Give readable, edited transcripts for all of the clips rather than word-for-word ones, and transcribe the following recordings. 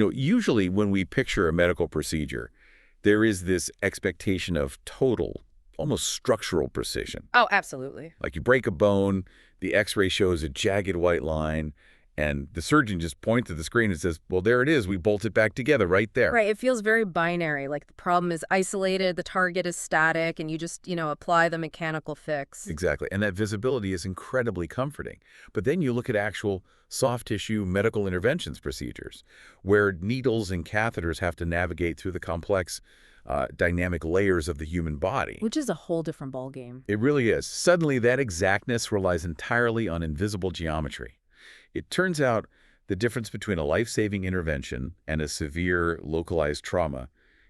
Usually when we picture a medical procedure, there is this expectation of total, almost structural precision. Oh, absolutely. Like you break a bone, the x-ray shows a jagged white line, and the surgeon just points to the screen and says, well, there it is. We bolt it back together right there. Right. It feels very binary. Like the problem is isolated, the target is static, and you just, apply the mechanical fix. Exactly. And that visibility is incredibly comforting. But then you look at actual soft tissue medical interventions procedures, where needles and catheters have to navigate through the complex dynamic layers of the human body. Which is a whole different ballgame. It really is. Suddenly, that exactness relies entirely on invisible geometry. It turns out the difference between a life-saving intervention and a severe localized trauma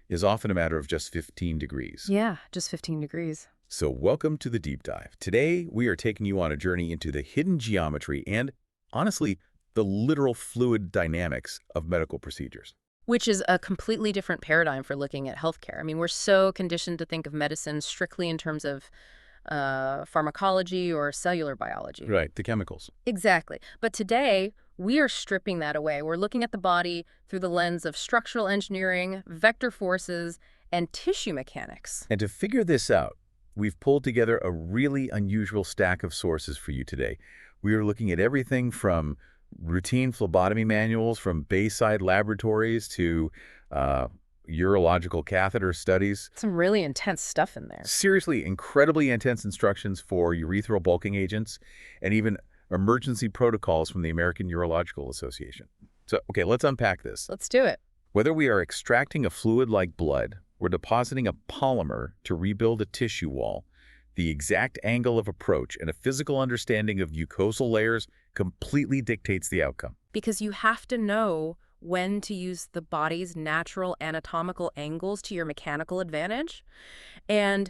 is often a matter of just 15 degrees. Yeah, just 15 degrees. So welcome to the deep dive. Today, we are taking you on a journey into the hidden geometry and, honestly, the literal fluid dynamics of medical procedures. Which is a completely different paradigm for looking at healthcare. I mean, we're so conditioned to think of medicine strictly in terms of pharmacology or cellular biology. Right, the chemicals. Exactly. But today, we are stripping that away. We're looking at the body through the lens of structural engineering, vector forces, and tissue mechanics. And to figure this out, we've pulled together a really unusual stack of sources for you today. We are looking at everything from routine phlebotomy manuals from Bayside Laboratories to urological catheter studies. Some really intense stuff in there. Seriously, incredibly intense instructions for urethral bulking agents and even emergency protocols from the American Urological Association. So, okay, let's unpack this. Let's do it. Whether we are extracting a fluid like blood or depositing a polymer to rebuild a tissue wall, the exact angle of approach and a physical understanding of mucosal layers completely dictates the outcome. Because you have to know when to use the body's natural anatomical angles to your mechanical advantage. And,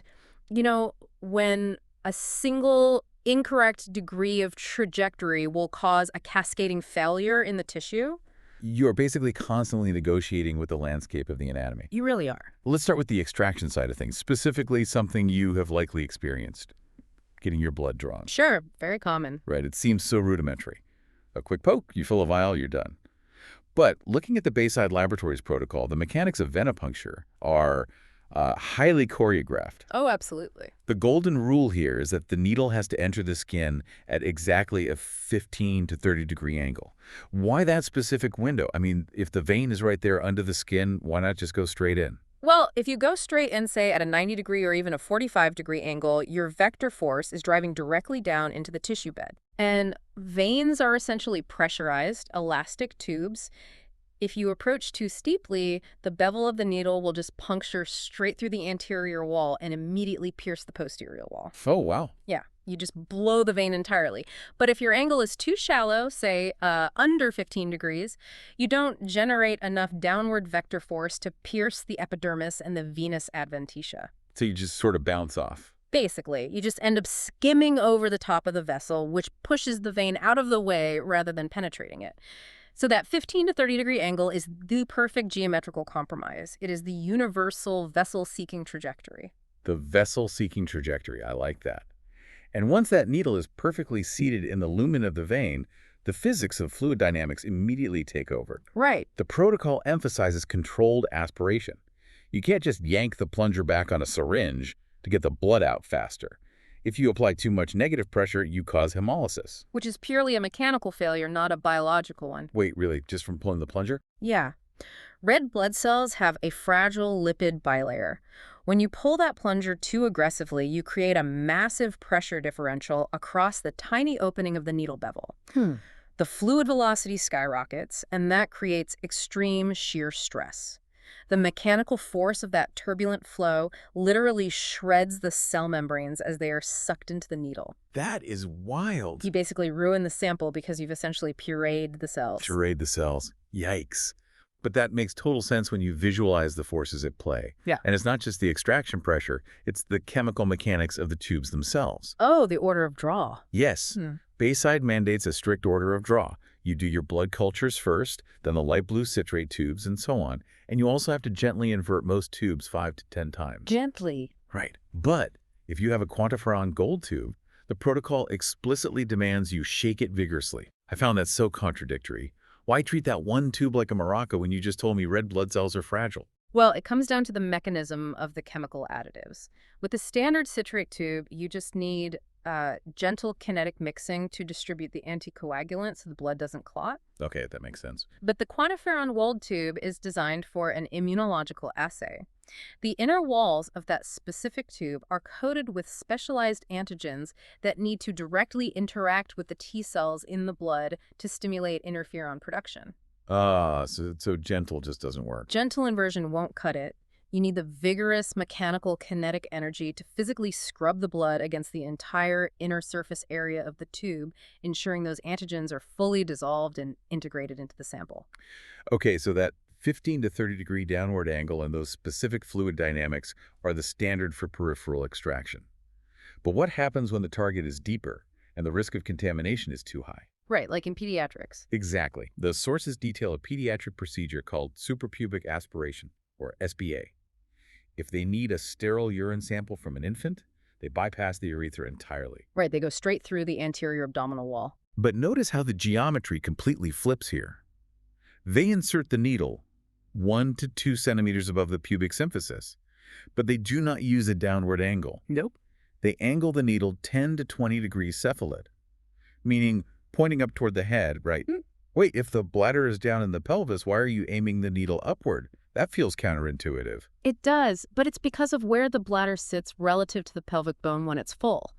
when a single incorrect degree of trajectory will cause a cascading failure in the tissue. You're basically constantly negotiating with the landscape of the anatomy. You really are. Let's start with the extraction side of things, specifically something you have likely experienced, getting your blood drawn. Sure, very common. Right, it seems so rudimentary. A quick poke, you fill a vial, you're done. But looking at the Bayside Laboratories protocol, the mechanics of venipuncture are highly choreographed. Oh, absolutely. The golden rule here is that the needle has to enter the skin at exactly a 15 to 30 degree angle. Why that specific window? I mean, if the vein is right there under the skin, why not just go straight in? Well, if you go straight in, say, at a 90 degree or even a 45 degree angle, your vector force is driving directly down into the tissue bed. And veins are essentially pressurized, elastic tubes. If you approach too steeply, the bevel of the needle will just puncture straight through the anterior wall and immediately pierce the posterior wall. Oh, wow. Yeah, you just blow the vein entirely. But if your angle is too shallow, say under 15 degrees, you don't generate enough downward vector force to pierce the epidermis and the venous adventitia. So you just sort of bounce off. Basically, you just end up skimming over the top of the vessel, which pushes the vein out of the way rather than penetrating it. So that 15 to 30 degree angle is the perfect geometrical compromise. It is the universal vessel-seeking trajectory. The vessel-seeking trajectory, I like that. And once that needle is perfectly seated in the lumen of the vein, the physics of fluid dynamics immediately take over. Right. The protocol emphasizes controlled aspiration. You can't just yank the plunger back on a syringe to get the blood out faster. If you apply too much negative pressure, you cause hemolysis. Which is purely a mechanical failure, not a biological one. Wait, really? Just from pulling the plunger? Yeah. Red blood cells have a fragile lipid bilayer. When you pull that plunger too aggressively, you create a massive pressure differential across the tiny opening of the needle bevel. The fluid velocity skyrockets, and that creates extreme shear stress. The mechanical force of that turbulent flow literally shreds the cell membranes as they are sucked into the needle. That is wild. You basically ruin the sample because you've essentially pureed the cells. Pureed the cells. Yikes. But that makes total sense when you visualize the forces at play. Yeah. And it's not just the extraction pressure, it's the chemical mechanics of the tubes themselves. Oh, the order of draw. Yes. Bayside mandates a strict order of draw. You do your blood cultures first, then the light blue citrate tubes, and so on. And you also have to gently invert most tubes 5 to 10 times. Gently. Right. But if you have a quantiferon gold tube, the protocol explicitly demands you shake it vigorously. I found that so contradictory. Why treat that one tube like a maraca when you just told me red blood cells are fragile? Well, it comes down to the mechanism of the chemical additives. With the standard citrate tube, you just need gentle kinetic mixing to distribute the anticoagulant so the blood doesn't clot. Okay, that makes sense. But the quantiferon walled tube is designed for an immunological assay. The inner walls of that specific tube are coated with specialized antigens that need to directly interact with the T cells in the blood to stimulate interferon production. So gentle just doesn't work. Gentle inversion won't cut it. You need the vigorous mechanical kinetic energy to physically scrub the blood against the entire inner surface area of the tube, ensuring those antigens are fully dissolved and integrated into the sample. Okay, so that 15 to 30 degree downward angle and those specific fluid dynamics are the standard for peripheral extraction. But what happens when the target is deeper and the risk of contamination is too high? Right, like in pediatrics. Exactly. The sources detail a pediatric procedure called suprapubic aspiration, or SPA. If they need a sterile urine sample from an infant, they bypass the urethra entirely. Right, they go straight through the anterior abdominal wall. But notice how the geometry completely flips here. They insert the needle 1 to 2 centimeters above the pubic symphysis, but they do not use a downward angle. Nope. They angle the needle 10 to 20 degrees cephalad, meaning pointing up toward the head, right? Wait, if the bladder is down in the pelvis, why are you aiming the needle upward? That feels counterintuitive. It does, but it's because of where the bladder sits relative to the pelvic bone when it's full.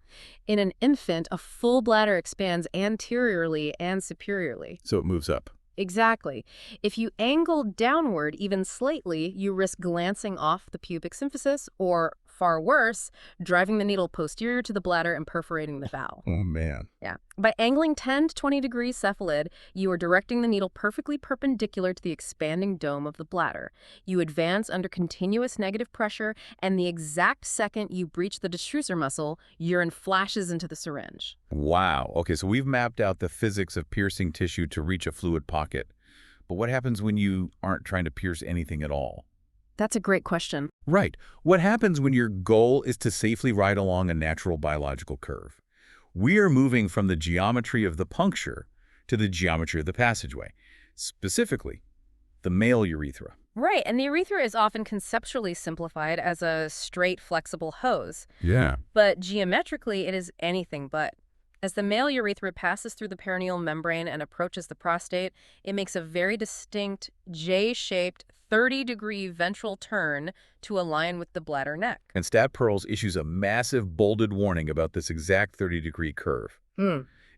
In an infant, a full bladder expands anteriorly and superiorly. So it moves up. Exactly. If you angle downward even slightly, you risk glancing off the pubic symphysis or, far worse, driving the needle posterior to the bladder and perforating the valve. Oh, man. Yeah. By angling 10 to 20 degrees cephalad, you are directing the needle perfectly perpendicular to the expanding dome of the bladder. You advance under continuous negative pressure, and the exact second you breach the detrusor muscle, urine flashes into the syringe. Wow. Okay, so we've mapped out the physics of piercing tissue to reach a fluid pocket. But what happens when you aren't trying to pierce anything at all? That's a great question. Right. What happens when your goal is to safely ride along a natural biological curve? We are moving from the geometry of the puncture to the geometry of the passageway, specifically the male urethra. Right, and the urethra is often conceptually simplified as a straight, flexible hose. Yeah. But geometrically, it is anything but. As the male urethra passes through the perineal membrane and approaches the prostate, it makes a very distinct J-shaped 30-degree ventral turn to align with the bladder neck. And Stat Pearls issues a massive bolded warning about this exact 30-degree curve.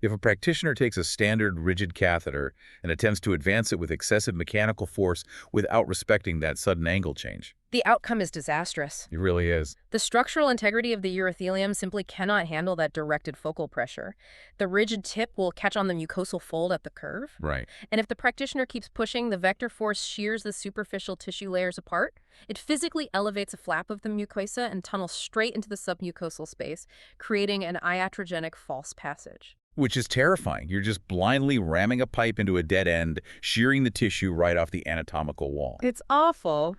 If a practitioner takes a standard rigid catheter and attempts to advance it with excessive mechanical force without respecting that sudden angle change, The outcome is disastrous. it really is. The structural integrity of the urothelium simply cannot handle that directed focal pressure. The rigid tip will catch on the mucosal fold at the curve. Right. And if the practitioner keeps pushing, the vector force shears the superficial tissue layers apart. It physically elevates a flap of the mucosa and tunnels straight into the submucosal space, creating an iatrogenic false passage. Which is terrifying. You're just blindly ramming a pipe into a dead end, shearing the tissue right off the anatomical wall. It's awful.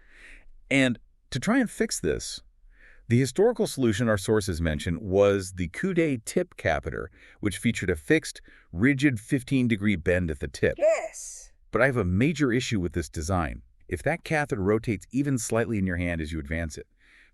And to try and fix this, the historical solution our sources mentioned was the Coude tip catheter, which featured a fixed, rigid 15-degree bend at the tip. Yes. But I have a major issue with this design. If that catheter rotates even slightly in your hand as you advance it,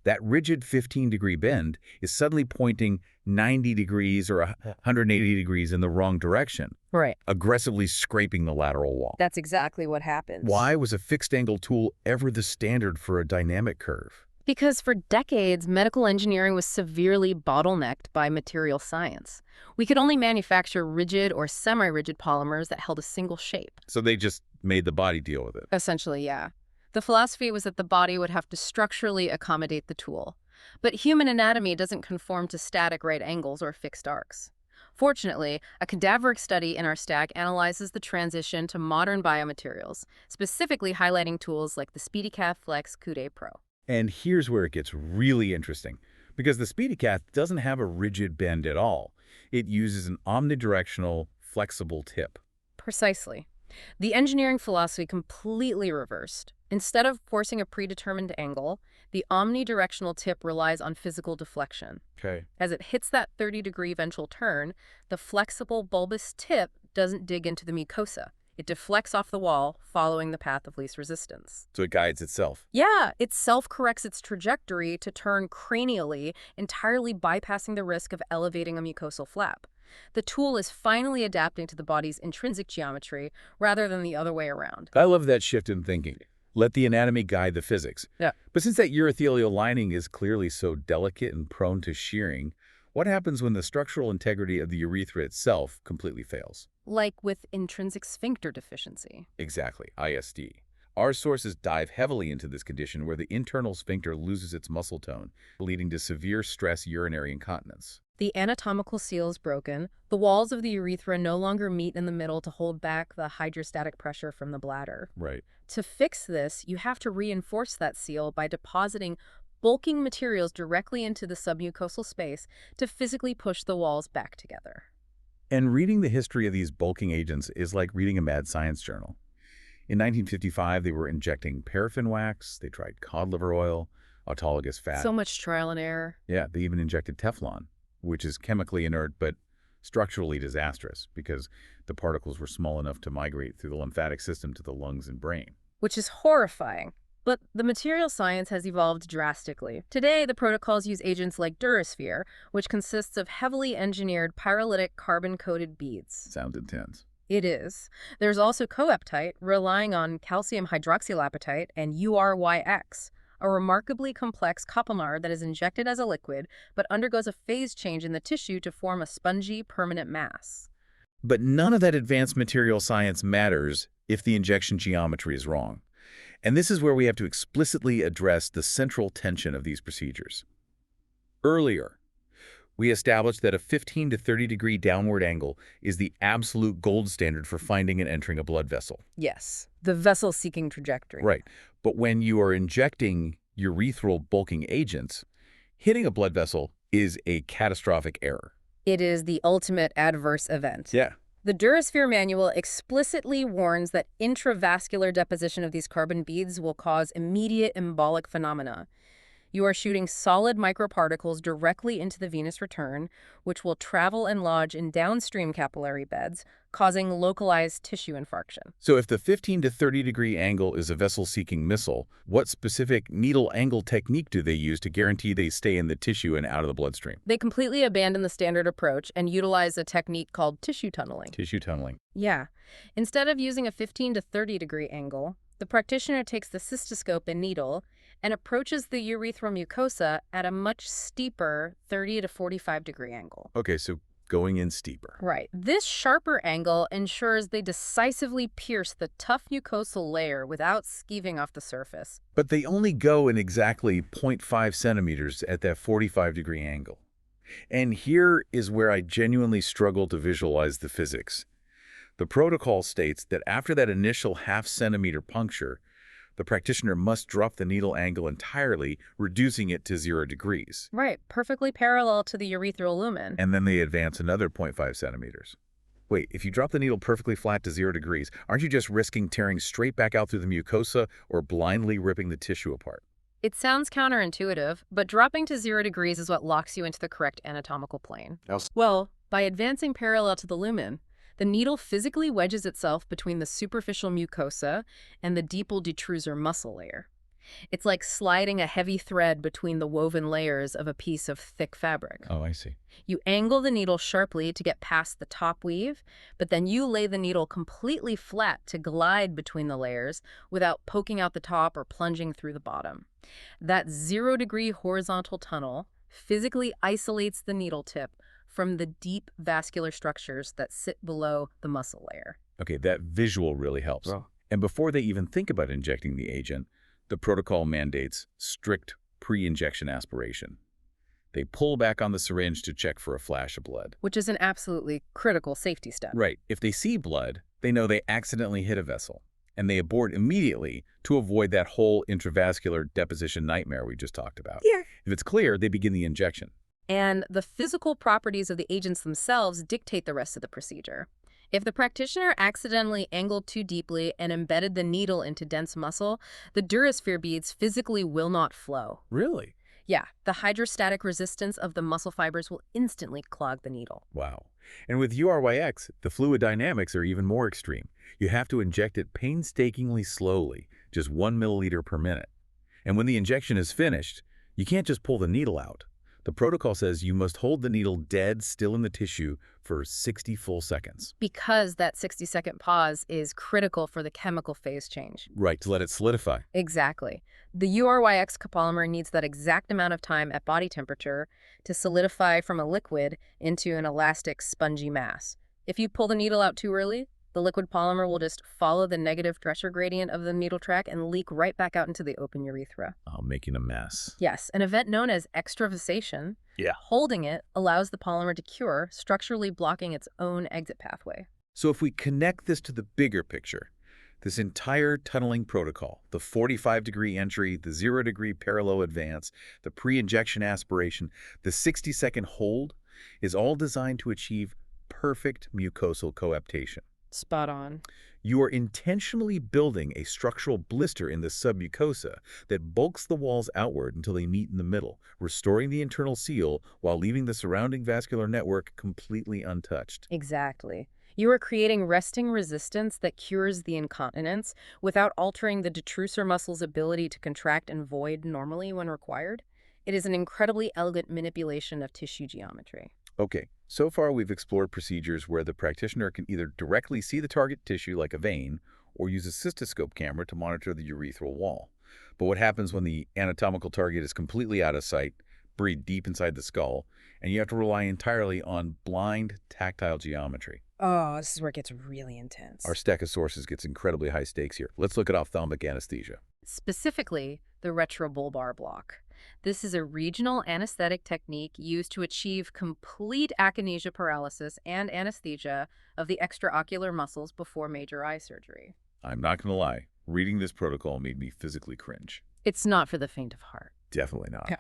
that rigid 15-degree bend is suddenly pointing 90 degrees or 180 degrees in the wrong direction, Right. aggressively scraping the lateral wall. That's exactly what happens. Why was a fixed-angle tool ever the standard for a dynamic curve? Because for decades, medical engineering was severely bottlenecked by material science. We could only manufacture rigid or semi-rigid polymers that held a single shape. So they just made the body deal with it. Essentially, yeah. The philosophy was that the body would have to structurally accommodate the tool. But human anatomy doesn't conform to static right angles or fixed arcs. Fortunately, a cadaveric study in our stack analyzes the transition to modern biomaterials, specifically highlighting tools like the SpeedyCath Flex Coude Pro. And here's where it gets really interesting, because the SpeedyCath doesn't have a rigid bend at all. It uses an omnidirectional, flexible tip. Precisely. The engineering philosophy completely reversed. Instead of forcing a predetermined angle, the omnidirectional tip relies on physical deflection. Okay. As it hits that 30-degree ventral turn, the flexible bulbous tip doesn't dig into the mucosa. It deflects off the wall, following the path of least resistance. So it guides itself. Yeah, it self-corrects its trajectory to turn cranially, entirely bypassing the risk of elevating a mucosal flap. The tool is finally adapting to the body's intrinsic geometry rather than the other way around. I love that shift in thinking. Let the anatomy guide the physics. Yeah. But since that urothelial lining is clearly so delicate and prone to shearing, what happens when the structural integrity of the urethra itself completely fails? Like with intrinsic sphincter deficiency. Exactly, ISD. Our sources dive heavily into this condition where the internal sphincter loses its muscle tone, leading to severe stress urinary incontinence. The anatomical seal is broken. The walls of the urethra no longer meet in the middle to hold back the hydrostatic pressure from the bladder. Right. To fix this, you have to reinforce that seal by depositing bulking materials directly into the submucosal space to physically push the walls back together. And reading the history of these bulking agents is like reading a mad science journal. In 1955, they were injecting paraffin wax, they tried cod liver oil, autologous fat. So much trial and error. Yeah, they even injected Teflon, which is chemically inert but structurally disastrous because the particles were small enough to migrate through the lymphatic system to the lungs and brain. Which is horrifying. But the material science has evolved drastically. Today, the protocols use agents like Durasphere, which consists of heavily engineered pyrolytic carbon-coated beads. Sounds intense. It is. There's also coaptite, relying on calcium hydroxylapatite, and URYX, a remarkably complex copolymer that is injected as a liquid but undergoes a phase change in the tissue to form a spongy, permanent mass. But none of that advanced material science matters if the injection geometry is wrong. And this is where we have to explicitly address the central tension of these procedures. Earlier, we established that a 15 to 30 degree downward angle is the absolute gold standard for finding and entering a blood vessel. Yes, the vessel-seeking trajectory. Right. But when you are injecting urethral bulking agents, hitting a blood vessel is a catastrophic error. It is the ultimate adverse event. Yeah. The Durasphere manual explicitly warns that intravascular deposition of these carbon beads will cause immediate embolic phenomena. You are shooting solid microparticles directly into the venous return, which will travel and lodge in downstream capillary beds, causing localized tissue infarction. So if the 15 to 30 degree angle is a vessel-seeking missile, what specific needle angle technique do they use to guarantee they stay in the tissue and out of the bloodstream? They completely abandon the standard approach and utilize a technique called tissue tunneling. Tissue tunneling. Yeah. Instead of using a 15 to 30 degree angle, the practitioner takes the cystoscope and needle and approaches the urethral mucosa at a much steeper 30 to 45 degree angle. Okay, so going in steeper. Right. This sharper angle ensures they decisively pierce the tough mucosal layer without skeeving off the surface. But they only go in exactly 0.5 centimeters at that 45 degree angle. And here is where I genuinely struggle to visualize the physics. The protocol states that after that initial half-centimeter puncture, the practitioner must drop the needle angle entirely, reducing it to 0 degrees. Right, perfectly parallel to the urethral lumen. And then they advance another 0.5 centimeters. Wait, if you drop the needle perfectly flat to 0 degrees, aren't you just risking tearing straight back out through the mucosa or blindly ripping the tissue apart? It sounds counterintuitive, but dropping to 0 degrees is what locks you into the correct anatomical plane. Well, by advancing parallel to the lumen, the needle physically wedges itself between the superficial mucosa and the deepal detrusor muscle layer. It's like sliding a heavy thread between the woven layers of a piece of thick fabric. Oh, I see. You angle the needle sharply to get past the top weave, but then you lay the needle completely flat to glide between the layers without poking out the top or plunging through the bottom. That 0 degree horizontal tunnel physically isolates the needle tip from the deep vascular structures that sit below the muscle layer. Okay, that visual really helps. Wow. And before they even think about injecting the agent, the protocol mandates strict pre-injection aspiration. They pull back on the syringe to check for a flash of blood. Which is an absolutely critical safety step. Right. If they see blood, they know they accidentally hit a vessel, and they abort immediately to avoid that whole intravascular deposition nightmare we just talked about. Yeah. If it's clear, they begin the injection. And the physical properties of the agents themselves dictate the rest of the procedure. If the practitioner accidentally angled too deeply and embedded the needle into dense muscle, the Durasphere beads physically will not flow. Really? Yeah, the hydrostatic resistance of the muscle fibers will instantly clog the needle. Wow. And with URYX, the fluid dynamics are even more extreme. You have to inject it painstakingly slowly, just 1 milliliter per minute. And when the injection is finished, you can't just pull the needle out. The protocol says you must hold the needle dead still in the tissue for 60 full seconds. Because that 60-second pause is critical for the chemical phase change. Right, to let it solidify. Exactly. The URYX copolymer needs that exact amount of time at body temperature to solidify from a liquid into an elastic, spongy mass. If you pull the needle out too early, the liquid polymer will just follow the negative pressure gradient of the needle track and leak right back out into the open urethra. Oh, making a mess. Yes, an event known as extravasation. Yeah. Holding it allows the polymer to cure, structurally blocking its own exit pathway. So if we connect this to the bigger picture, this entire tunneling protocol, the 45-degree entry, the 0-degree parallel advance, the pre-injection aspiration, the 60-second hold, is all designed to achieve perfect mucosal coaptation. Spot on. You are intentionally building a structural blister in the submucosa that bulks the walls outward until they meet in the middle, restoring the internal seal while leaving the surrounding vascular network completely untouched. Exactly. You are creating resting resistance that cures the incontinence without altering the detrusor muscle's ability to contract and void normally when required. It is an incredibly elegant manipulation of tissue geometry. Okay, so far we've explored procedures where the practitioner can either directly see the target tissue like a vein or use a cystoscope camera to monitor the urethral wall. But what happens when the anatomical target is completely out of sight, buried deep inside the skull, and you have to rely entirely on blind tactile geometry? Oh, this is where it gets really intense. Our stack of sources gets incredibly high stakes here. Let's look at ophthalmic anesthesia. Specifically, the retrobulbar block. This is a regional anesthetic technique used to achieve complete akinesia paralysis and anesthesia of the extraocular muscles before major eye surgery. I'm not going to lie, reading this protocol made me physically cringe. It's not for the faint of heart. Definitely not. Yeah.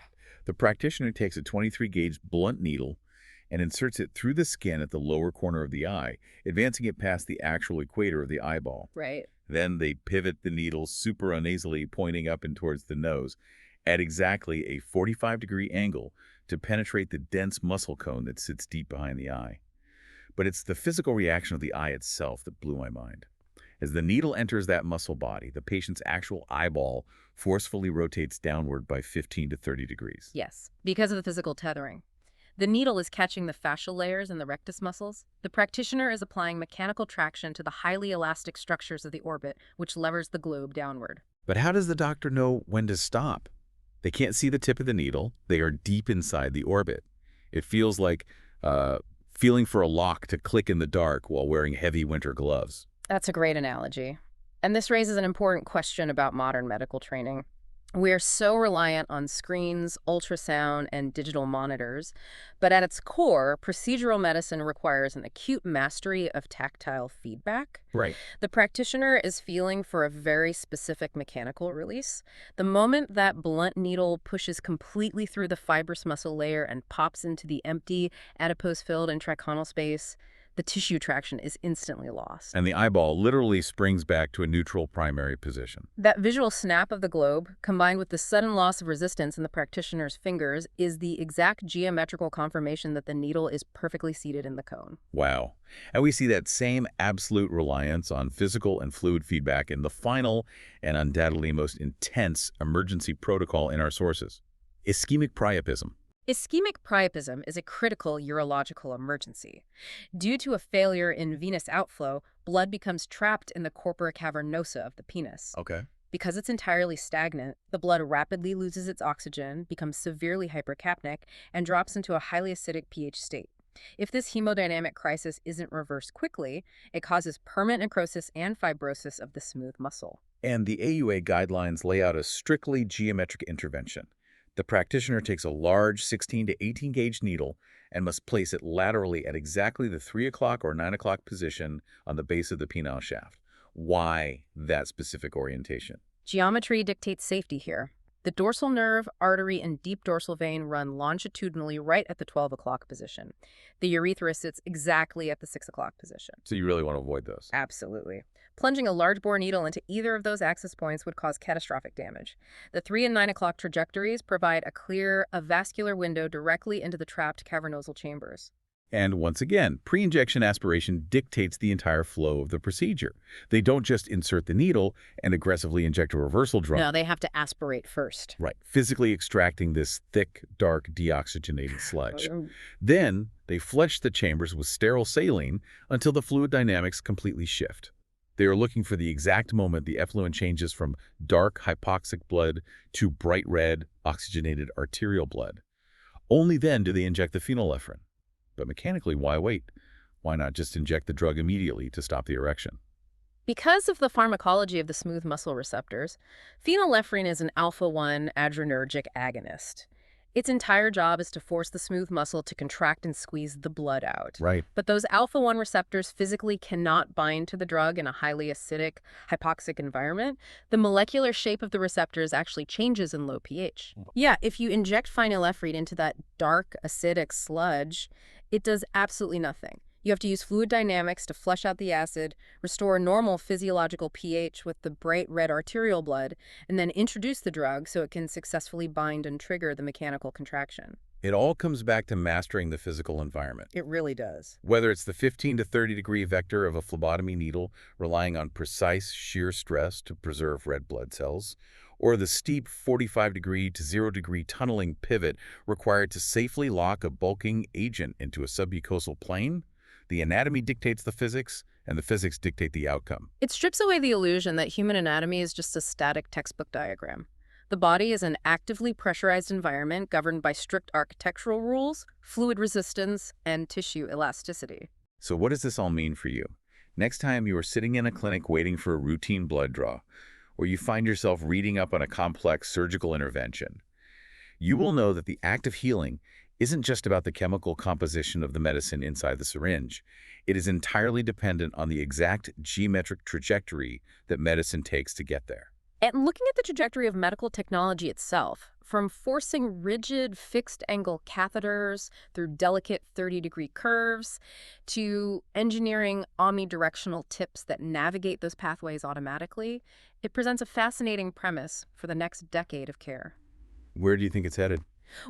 The practitioner takes a 23-gauge blunt needle and inserts it through the skin at the lower corner of the eye, advancing it past the actual equator of the eyeball. Right. Then they pivot the needle supranasally, pointing up and towards the nose, at exactly a 45-degree angle to penetrate the dense muscle cone that sits deep behind the eye. But it's the physical reaction of the eye itself that blew my mind. As the needle enters that muscle body, the patient's actual eyeball forcefully rotates downward by 15 to 30 degrees. Yes, because of the physical tethering. The needle is catching the fascial layers in the rectus muscles. The practitioner is applying mechanical traction to the highly elastic structures of the orbit, which levers the globe downward. But how does the doctor know when to stop? They can't see the tip of the needle. They are deep inside the orbit. It feels like feeling for a lock to click in the dark while wearing heavy winter gloves. That's a great analogy. And this raises an important question about modern medical training. We are so reliant on screens, ultrasound, and digital monitors, but at its core, procedural medicine requires an acute mastery of tactile feedback. Right. The practitioner is feeling for a very specific mechanical release. The moment that blunt needle pushes completely through the fibrous muscle layer and pops into the empty adipose-filled and triconal space, the tissue traction is instantly lost. And the eyeball literally springs back to a neutral primary position. That visual snap of the globe, combined with the sudden loss of resistance in the practitioner's fingers, is the exact geometrical confirmation that the needle is perfectly seated in the cone. Wow. And we see that same absolute reliance on physical and fluid feedback in the final and undoubtedly most intense emergency protocol in our sources: ischemic priapism. Ischemic priapism is a critical urological emergency. Due to a failure in venous outflow, blood becomes trapped in the corpora cavernosa of the penis. Okay. Because it's entirely stagnant, the blood rapidly loses its oxygen, becomes severely hypercapnic, and drops into a highly acidic pH state. If this hemodynamic crisis isn't reversed quickly, it causes permanent necrosis and fibrosis of the smooth muscle. And the AUA guidelines lay out a strictly geometric intervention. The practitioner takes a large 16 to 18 gauge needle and must place it laterally at exactly the 3 o'clock or 9 o'clock position on the base of the penile shaft. Why that specific orientation? Geometry dictates safety here. The dorsal nerve, artery, and deep dorsal vein run longitudinally right at the 12 o'clock position. The urethra sits exactly at the 6 o'clock position. So you really want to avoid those. Absolutely. Plunging a large bore needle into either of those access points would cause catastrophic damage. The 3 and 9 o'clock trajectories provide a clear, avascular window directly into the trapped cavernosal chambers. And once again, pre-injection aspiration dictates the entire flow of the procedure. They don't just insert the needle and aggressively inject a reversal drug. No, they have to aspirate first. Right, physically extracting this thick, dark, deoxygenated sludge. Then, they flush the chambers with sterile saline until the fluid dynamics completely shift. They are looking for the exact moment the effluent changes from dark, hypoxic blood to bright red, oxygenated arterial blood. Only then do they inject the phenylephrine. But mechanically, why wait? Why not just inject the drug immediately to stop the erection? Because of the pharmacology of the smooth muscle receptors, phenylephrine is an alpha-1 adrenergic agonist. Its entire job is to force the smooth muscle to contract and squeeze the blood out. Right. But those alpha-1 receptors physically cannot bind to the drug in a highly acidic, hypoxic environment. The molecular shape of the receptors actually changes in low pH. Yeah, if you inject phenylephrine into that dark, acidic sludge, it does absolutely nothing. You have to use fluid dynamics to flush out the acid, restore normal physiological pH with the bright red arterial blood, and then introduce the drug so it can successfully bind and trigger the mechanical contraction. It all comes back to mastering the physical environment. It really does. Whether it's the 15 to 30 degree vector of a phlebotomy needle relying on precise shear stress to preserve red blood cells, or the steep 45 degree to 0 degree tunneling pivot required to safely lock a bulking agent into a submucosal plane, the anatomy dictates the physics, and the physics dictate the outcome. It strips away the illusion that human anatomy is just a static textbook diagram. The body is an actively pressurized environment governed by strict architectural rules, fluid resistance, and tissue elasticity. So what does this all mean for you? Next time you are sitting in a clinic waiting for a routine blood draw, or you find yourself reading up on a complex surgical intervention, you will know that the act of healing isn't just about the chemical composition of the medicine inside the syringe. It is entirely dependent on the exact geometric trajectory that medicine takes to get there. And looking at the trajectory of medical technology itself, from forcing rigid fixed-angle catheters through delicate 30-degree curves to engineering omnidirectional tips that navigate those pathways automatically, it presents a fascinating premise for the next decade of care. Where do you think it's headed?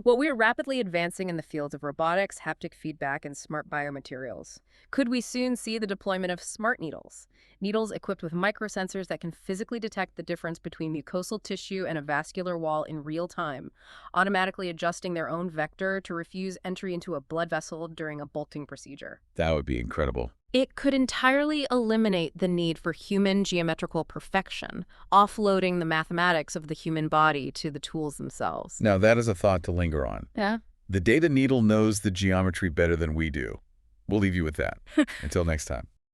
Well, we are rapidly advancing in the fields of robotics, haptic feedback, and smart biomaterials. Could we soon see the deployment of smart needles? Needles equipped with microsensors that can physically detect the difference between mucosal tissue and a vascular wall in real time, automatically adjusting their own vector to refuse entry into a blood vessel during a bolting procedure. That would be incredible. It could entirely eliminate the need for human geometrical perfection, offloading the mathematics of the human body to the tools themselves. Now, that is a thought to linger on. Yeah. The day the needle knows the geometry better than we do. We'll leave you with that. Until next time.